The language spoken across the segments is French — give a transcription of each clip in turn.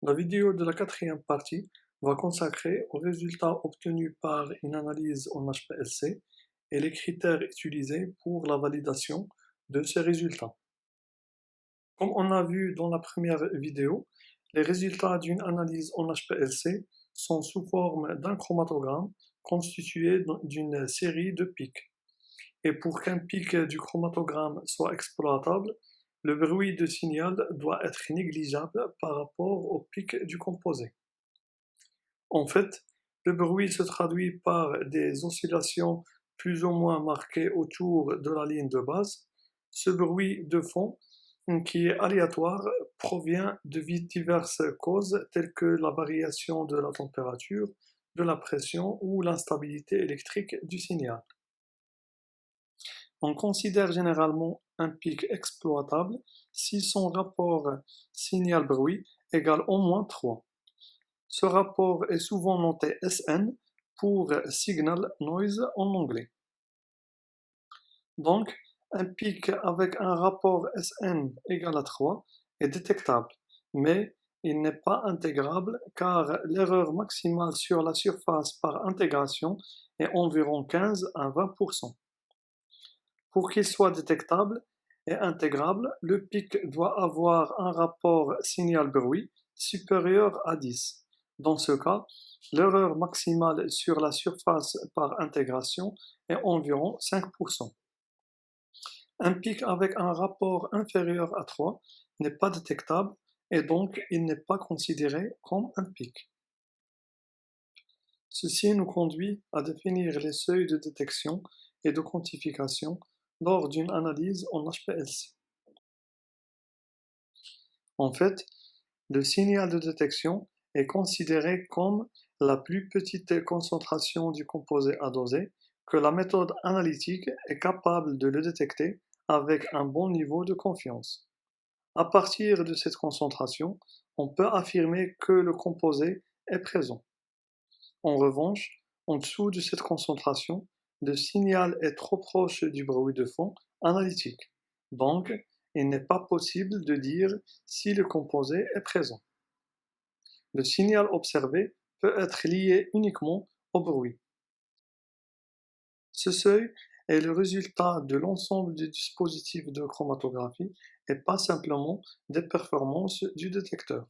La vidéo de la quatrième partie va consacrer aux résultats obtenus par une analyse en HPLC et les critères utilisés pour la validation de ces résultats. Comme on a vu dans la première vidéo, les résultats d'une analyse en HPLC sont sous forme d'un chromatogramme constitué d'une série de pics. Et pour qu'un pic du chromatogramme soit exploitable, le bruit de signal doit être négligeable par rapport au pic du composé. En fait, le bruit se traduit par des oscillations plus ou moins marquées autour de la ligne de base. Ce bruit de fond, qui est aléatoire, provient de diverses causes telles que la variation de la température, de la pression ou l'instabilité électrique du signal. On considère généralement un pic exploitable si son rapport signal-bruit égale au moins 3. Ce rapport est souvent noté SN pour Signal Noise en anglais. Donc, un pic avec un rapport SN égal à 3 est détectable, mais il n'est pas intégrable car l'erreur maximale sur la surface par intégration est environ 15 à 20%. Pour qu'il soit détectable et intégrable, le pic doit avoir un rapport signal-bruit supérieur à 10. Dans ce cas, l'erreur maximale sur la surface par intégration est environ 5%. Un pic avec un rapport inférieur à 3 n'est pas détectable et donc il n'est pas considéré comme un pic. Ceci nous conduit à définir les seuils de détection et de quantification lors d'une analyse en HPLC. En fait, le signal de détection est considéré comme la plus petite concentration du composé à doser que la méthode analytique est capable de le détecter avec un bon niveau de confiance. À partir de cette concentration, on peut affirmer que le composé est présent. En revanche, en dessous de cette concentration, le signal est trop proche du bruit de fond analytique. Donc, il n'est pas possible de dire si le composé est présent. Le signal observé peut être lié uniquement au bruit. Ce seuil est le résultat de l'ensemble des dispositifs de chromatographie et pas simplement des performances du détecteur.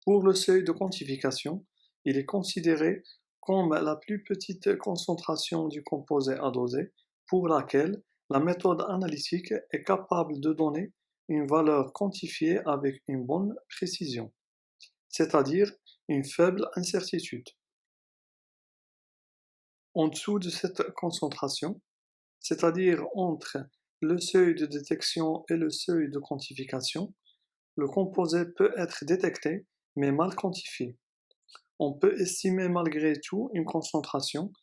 Pour le seuil de quantification, il est considéré comme la plus petite concentration du composé à doser pour laquelle la méthode analytique est capable de donner une valeur quantifiée avec une bonne précision, c'est-à-dire une faible incertitude. En dessous de cette concentration, c'est-à-dire entre le seuil de détection et le seuil de quantification, le composé peut être détecté mais mal quantifié. On peut estimer malgré tout une concentration,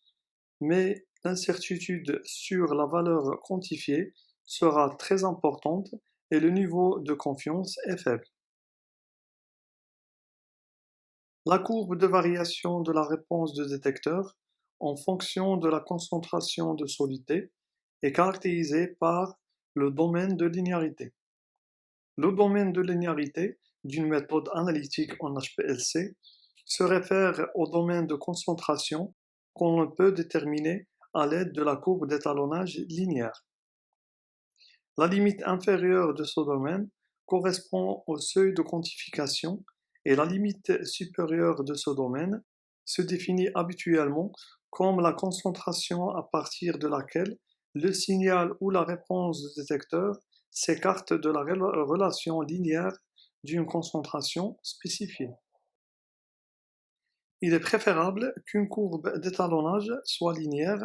mais l'incertitude sur la valeur quantifiée sera très importante et le niveau de confiance est faible. La courbe de variation de la réponse du détecteur en fonction de la concentration de solidité est caractérisée par le domaine de linéarité. Le domaine de linéarité d'une méthode analytique en HPLC se réfère au domaine de concentration qu'on peut déterminer à l'aide de la courbe d'étalonnage linéaire. La limite inférieure de ce domaine correspond au seuil de quantification et la limite supérieure de ce domaine se définit habituellement comme la concentration à partir de laquelle le signal ou la réponse du détecteur s'écarte de la relation linéaire d'une concentration spécifiée. Il est préférable qu'une courbe d'étalonnage soit linéaire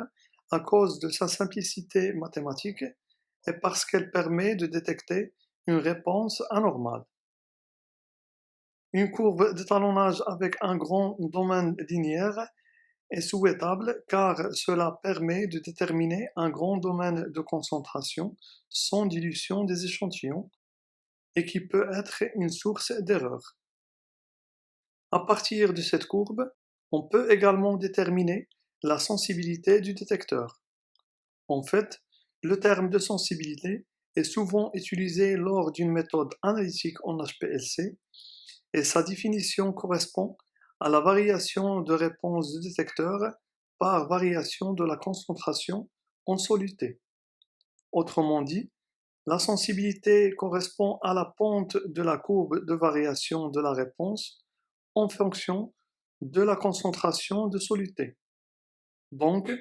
à cause de sa simplicité mathématique et parce qu'elle permet de détecter une réponse anormale. Une courbe d'étalonnage avec un grand domaine linéaire est souhaitable car cela permet de déterminer un grand domaine de concentration sans dilution des échantillons et qui peut être une source d'erreur. À partir de cette courbe, on peut également déterminer la sensibilité du détecteur. En fait, le terme de sensibilité est souvent utilisé lors d'une méthode analytique en HPLC et sa définition correspond à la variation de réponse du détecteur par variation de la concentration en soluté. Autrement dit, la sensibilité correspond à la pente de la courbe de variation de la réponse en fonction de la concentration de soluté. Donc,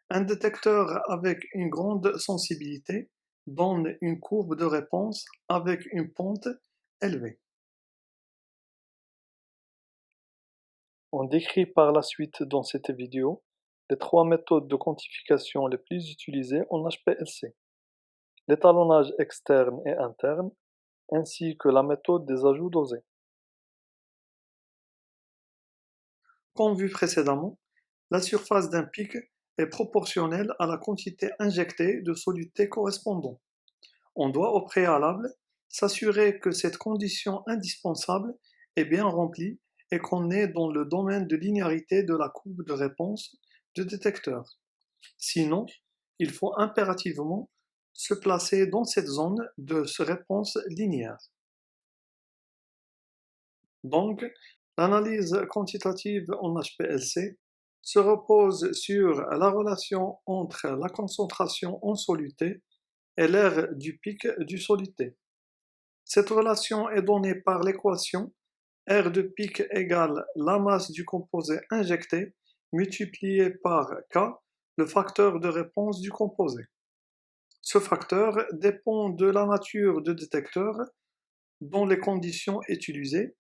un détecteur avec une grande sensibilité donne une courbe de réponse avec une pente élevée. On décrit par la suite dans cette vidéo les trois méthodes de quantification les plus utilisées en HPLC: l'étalonnage externe et interne, ainsi que la méthode des ajouts dosés. Comme vu précédemment, la surface d'un pic est proportionnelle à la quantité injectée de soluté correspondant. On doit au préalable s'assurer que cette condition indispensable est bien remplie et qu'on est dans le domaine de linéarité de la courbe de réponse du détecteur. Sinon, il faut impérativement se placer dans cette zone de réponse linéaire. Donc, l'analyse quantitative en HPLC se repose sur la relation entre la concentration en soluté et l'aire du pic du soluté. Cette relation est donnée par l'équation R de pic égale la masse du composé injecté multiplié par K, le facteur de réponse du composé. Ce facteur dépend de la nature du détecteur dans les conditions utilisées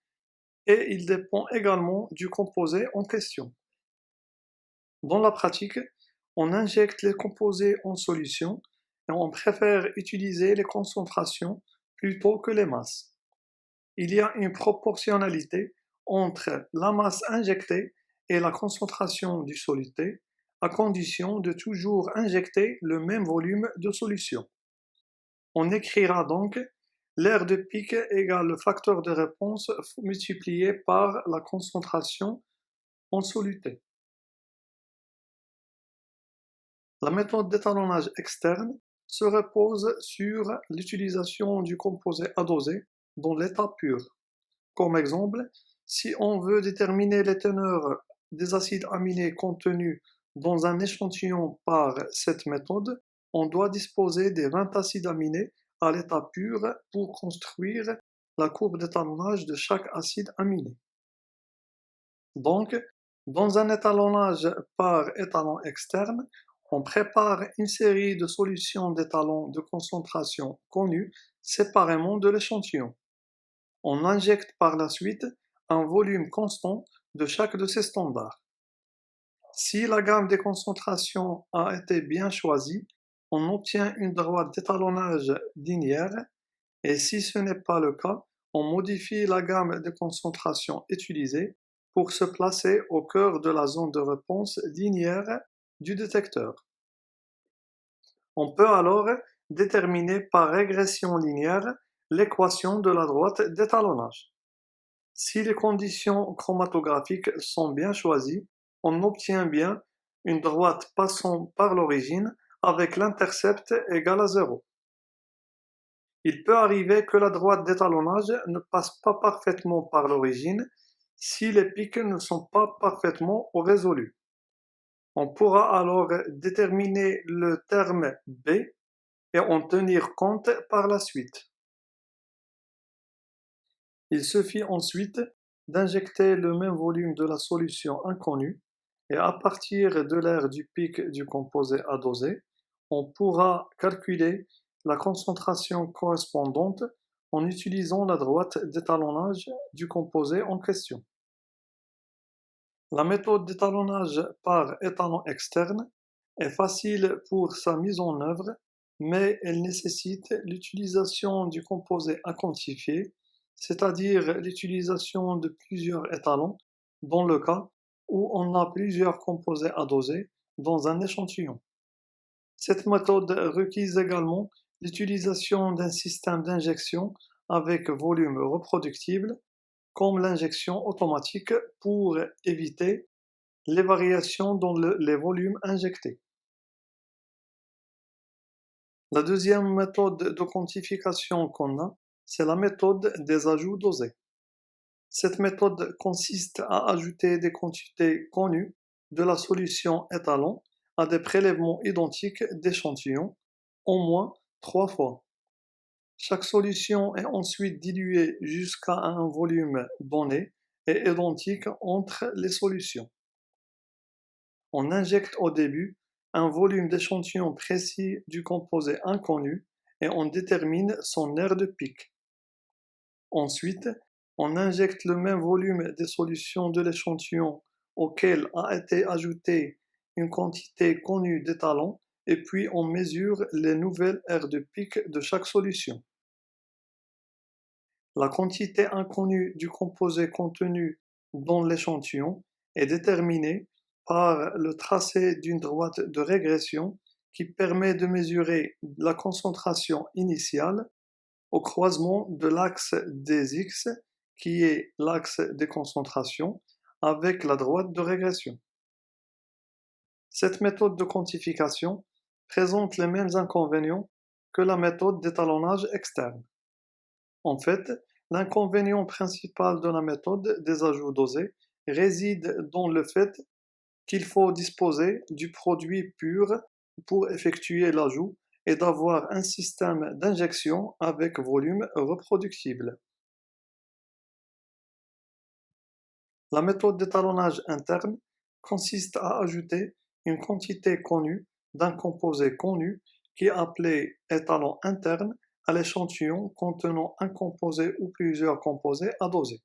et il dépend également du composé en question. Dans la pratique, on injecte les composés en solution et on préfère utiliser les concentrations plutôt que les masses. Il y a une proportionnalité entre la masse injectée et la concentration du soluté, à condition de toujours injecter le même volume de solution. On écrira donc l'aire de pic égale le facteur de réponse multiplié par la concentration en soluté. La méthode d'étalonnage externe se repose sur l'utilisation du composé adosé dans l'état pur. Comme exemple, si on veut déterminer les teneurs des acides aminés contenus dans un échantillon par cette méthode, on doit disposer des 20 acides aminés à l'état pur pour construire la courbe d'étalonnage de chaque acide aminé. Donc, dans un étalonnage par étalon externe, on prépare une série de solutions d'étalons de concentration connues séparément de l'échantillon. On injecte par la suite un volume constant de chaque de ces standards. Si la gamme des concentrations a été bien choisie, on obtient une droite d'étalonnage linéaire et si ce n'est pas le cas, on modifie la gamme de concentrations utilisée pour se placer au cœur de la zone de réponse linéaire du détecteur. On peut alors déterminer par régression linéaire l'équation de la droite d'étalonnage. Si les conditions chromatographiques sont bien choisies, on obtient bien une droite passant par l'origine avec l'intercept égal à 0. Il peut arriver que la droite d'étalonnage ne passe pas parfaitement par l'origine si les pics ne sont pas parfaitement résolus. On pourra alors déterminer le terme B et en tenir compte par la suite. Il suffit ensuite d'injecter le même volume de la solution inconnue et à partir de l'aire du pic du composé adosé, on pourra calculer la concentration correspondante en utilisant la droite d'étalonnage du composé en question. La méthode d'étalonnage par étalon externe est facile pour sa mise en œuvre, mais elle nécessite l'utilisation du composé à quantifier, c'est-à-dire l'utilisation de plusieurs étalons dans le cas où on a plusieurs composés à doser dans un échantillon. Cette méthode requiert également l'utilisation d'un système d'injection avec volume reproductible, comme l'injection automatique pour éviter les variations dans les volumes injectés. La deuxième méthode de quantification qu'on a, c'est la méthode des ajouts dosés. Cette méthode consiste à ajouter des quantités connues de la solution étalon à des prélèvements identiques d'échantillons, au moins 3 fois. Chaque solution est ensuite diluée jusqu'à un volume donné et identique entre les solutions. On injecte au début un volume d'échantillon précis du composé inconnu et on détermine son aire de pic. Ensuite, on injecte le même volume des solutions de l'échantillon auquel a été ajoutée une quantité connue d'étalon et puis on mesure les nouvelles aires de pic de chaque solution. La quantité inconnue du composé contenu dans l'échantillon est déterminée par le tracé d'une droite de régression qui permet de mesurer la concentration initiale au croisement de l'axe des X, qui est l'axe des concentrations, avec la droite de régression. Cette méthode de quantification présente les mêmes inconvénients que la méthode d'étalonnage externe. En fait, l'inconvénient principal de la méthode des ajouts dosés réside dans le fait qu'il faut disposer du produit pur pour effectuer l'ajout et d'avoir un système d'injection avec volume reproductible. La méthode d'étalonnage interne consiste à ajouter une quantité connue d'un composé connu qui est appelé étalon interne à l'échantillon contenant un composé ou plusieurs composés à doser.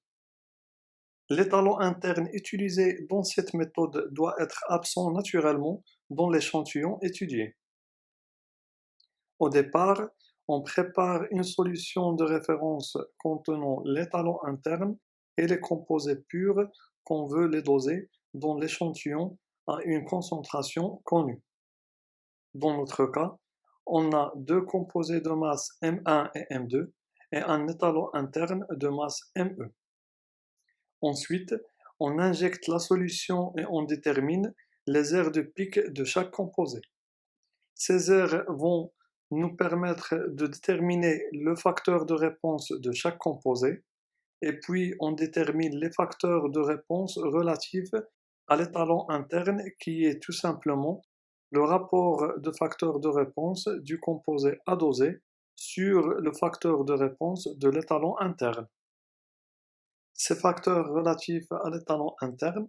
L'étalon interne utilisé dans cette méthode doit être absent naturellement dans l'échantillon étudié. Au départ, on prépare une solution de référence contenant l'étalon interne et les composés purs qu'on veut les doser dans l'échantillon à une concentration connue. Dans notre cas, on a deux composés de masse M1 et M2 et un étalon interne de masse Me. Ensuite, on injecte la solution et on détermine les aires de pic de chaque composé. Ces aires vont nous permettre de déterminer le facteur de réponse de chaque composé et puis on détermine les facteurs de réponse relatifs à l'étalon interne qui est tout simplement le rapport de facteur de réponse du composé à doser sur le facteur de réponse de l'étalon interne. Ces facteurs relatifs à l'étalon interne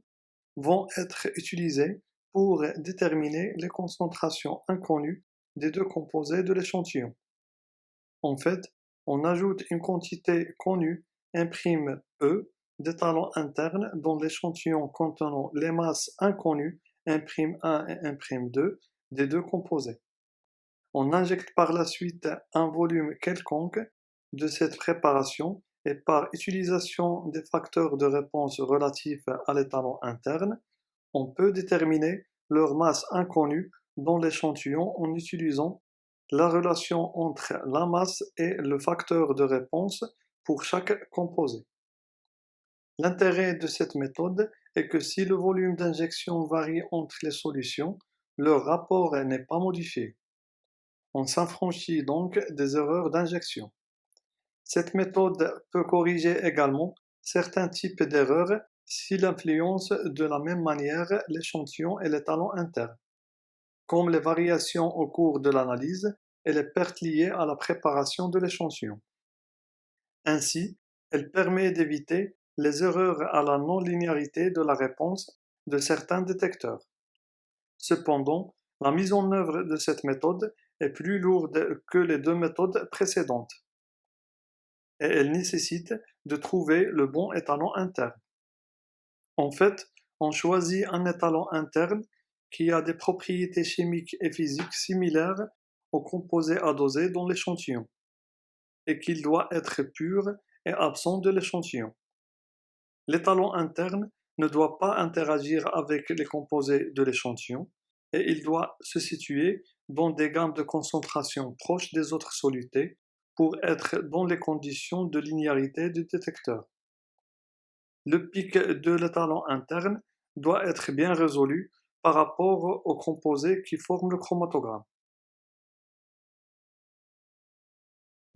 vont être utilisés pour déterminer les concentrations inconnues des deux composés de l'échantillon. En fait, on ajoute une quantité connue, E, d'étalon interne dans l'échantillon contenant les masses inconnues, 1' et 1'2, des deux composés. On injecte par la suite un volume quelconque de cette préparation et par utilisation des facteurs de réponse relatifs à l'étalon interne, on peut déterminer leur masse inconnue dans l'échantillon en utilisant la relation entre la masse et le facteur de réponse pour chaque composé. L'intérêt de cette méthode est que si le volume d'injection varie entre les solutions, leur rapport n'est pas modifié. On s'affranchit donc des erreurs d'injection. Cette méthode peut corriger également certains types d'erreurs s'il influence de la même manière l'échantillon et l'étalon interne, comme les variations au cours de l'analyse et les pertes liées à la préparation de l'échantillon. Ainsi, elle permet d'éviter les erreurs à la non-linéarité de la réponse de certains détecteurs. Cependant, la mise en œuvre de cette méthode est plus lourde que les deux méthodes précédentes et elle nécessite de trouver le bon étalon interne. En fait, on choisit un étalon interne qui a des propriétés chimiques et physiques similaires au composé à doser dans l'échantillon et qu'il doit être pur et absent de l'échantillon. L'étalon interne ne doit pas interagir avec les composés de l'échantillon et il doit se situer dans des gammes de concentration proches des autres solutés pour être dans les conditions de linéarité du détecteur. Le pic de l'étalon interne doit être bien résolu par rapport aux composés qui forment le chromatogramme.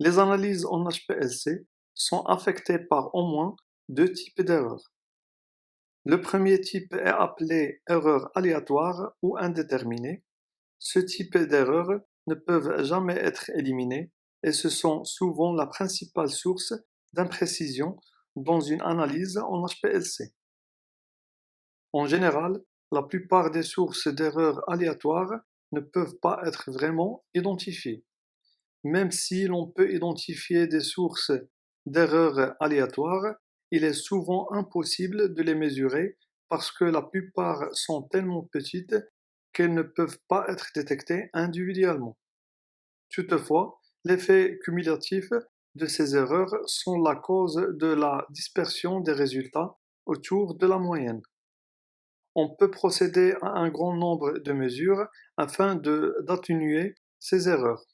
Les analyses en HPLC sont affectées par au moins deux types d'erreurs. Le premier type est appelé erreur aléatoire ou indéterminée. Ce type d'erreurs ne peuvent jamais être éliminés et ce sont souvent la principale source d'imprécision dans une analyse en HPLC. En général, la plupart des sources d'erreurs aléatoires ne peuvent pas être vraiment identifiées. Même si l'on peut identifier des sources d'erreurs aléatoires, il est souvent impossible de les mesurer parce que la plupart sont tellement petites qu'elles ne peuvent pas être détectées individuellement. Toutefois, l'effet cumulatif de ces erreurs sont la cause de la dispersion des résultats autour de la moyenne. On peut procéder à un grand nombre de mesures afin d'atténuer ces erreurs.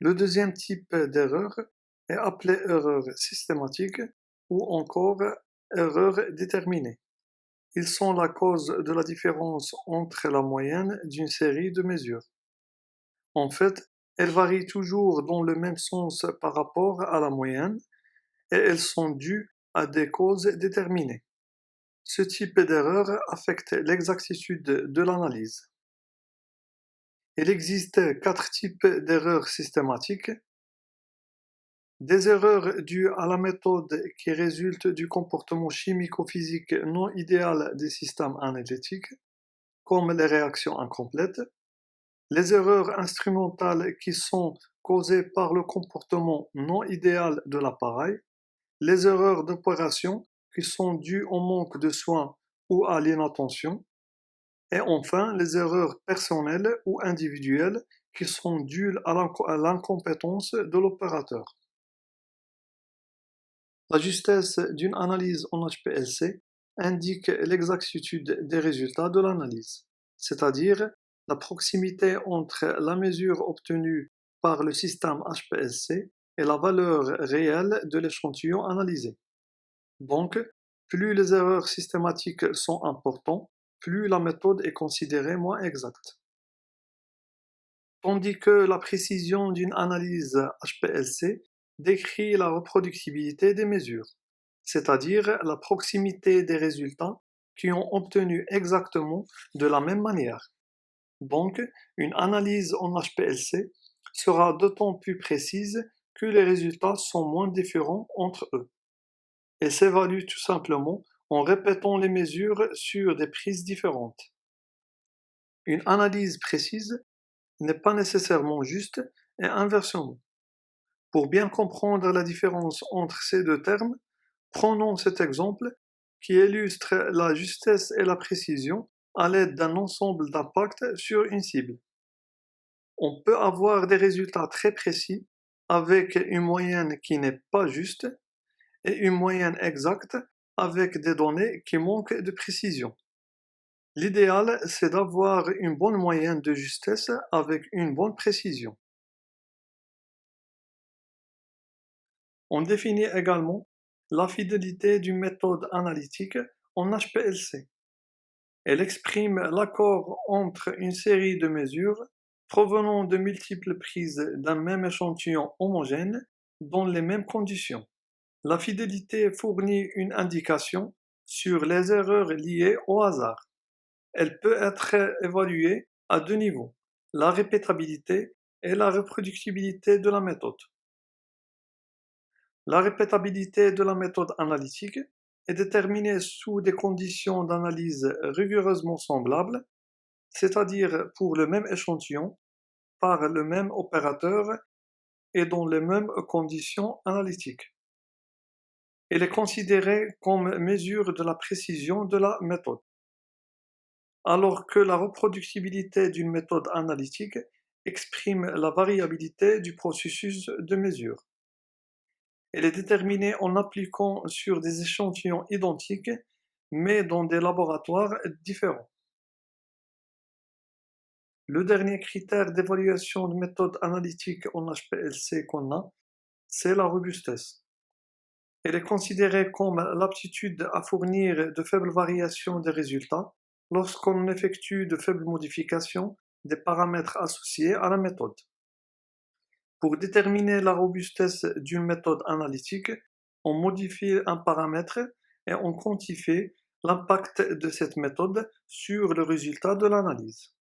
Le deuxième type d'erreur est appelé erreur systématique ou encore erreur déterminée. Ils sont la cause de la différence entre la moyenne d'une série de mesures. En fait, elles varient toujours dans le même sens par rapport à la moyenne et elles sont dues à des causes déterminées. Ce type d'erreur affecte l'exactitude de l'analyse. Il existe quatre types d'erreurs systématiques. Des erreurs dues à la méthode qui résultent du comportement chimico-physique non idéal des systèmes analytiques, comme les réactions incomplètes. Les erreurs instrumentales qui sont causées par le comportement non idéal de l'appareil. Les erreurs d'opération qui sont dues au manque de soins ou à l'inattention. Et enfin, les erreurs personnelles ou individuelles qui sont dues à l'incompétence de l'opérateur. La justesse d'une analyse en HPLC indique l'exactitude des résultats de l'analyse, c'est-à-dire la proximité entre la mesure obtenue par le système HPLC et la valeur réelle de l'échantillon analysé. Donc, plus les erreurs systématiques sont importantes, plus la méthode est considérée moins exacte. Tandis que la précision d'une analyse HPLC décrit la reproductibilité des mesures, c'est-à-dire la proximité des résultats qui ont obtenu exactement de la même manière. Donc, une analyse en HPLC sera d'autant plus précise que les résultats sont moins différents entre eux. Elle s'évalue tout simplement en répétant les mesures sur des prises différentes. Une analyse précise n'est pas nécessairement juste et inversement. Pour bien comprendre la différence entre ces deux termes, prenons cet exemple qui illustre la justesse et la précision à l'aide d'un ensemble d'impacts sur une cible. On peut avoir des résultats très précis avec une moyenne qui n'est pas juste et une moyenne exacte avec des données qui manquent de précision. L'idéal, c'est d'avoir une bonne moyenne de justesse avec une bonne précision. On définit également la fidélité d'une méthode analytique en HPLC. Elle exprime l'accord entre une série de mesures provenant de multiples prises d'un même échantillon homogène dans les mêmes conditions. La fidélité fournit une indication sur les erreurs liées au hasard. Elle peut être évaluée à deux niveaux, la répétabilité et la reproductibilité de la méthode. La répétabilité de la méthode analytique est déterminée sous des conditions d'analyse rigoureusement semblables, c'est-à-dire pour le même échantillon, par le même opérateur et dans les mêmes conditions analytiques. Elle est considérée comme mesure de la précision de la méthode. Alors que la reproductibilité d'une méthode analytique exprime la variabilité du processus de mesure. Elle est déterminée en appliquant sur des échantillons identiques, mais dans des laboratoires différents. Le dernier critère d'évaluation de méthode analytique en HPLC qu'on a, c'est la robustesse. Elle est considérée comme l'aptitude à fournir de faibles variations des résultats lorsqu'on effectue de faibles modifications des paramètres associés à la méthode. Pour déterminer la robustesse d'une méthode analytique, on modifie un paramètre et on quantifie l'impact de cette méthode sur le résultat de l'analyse.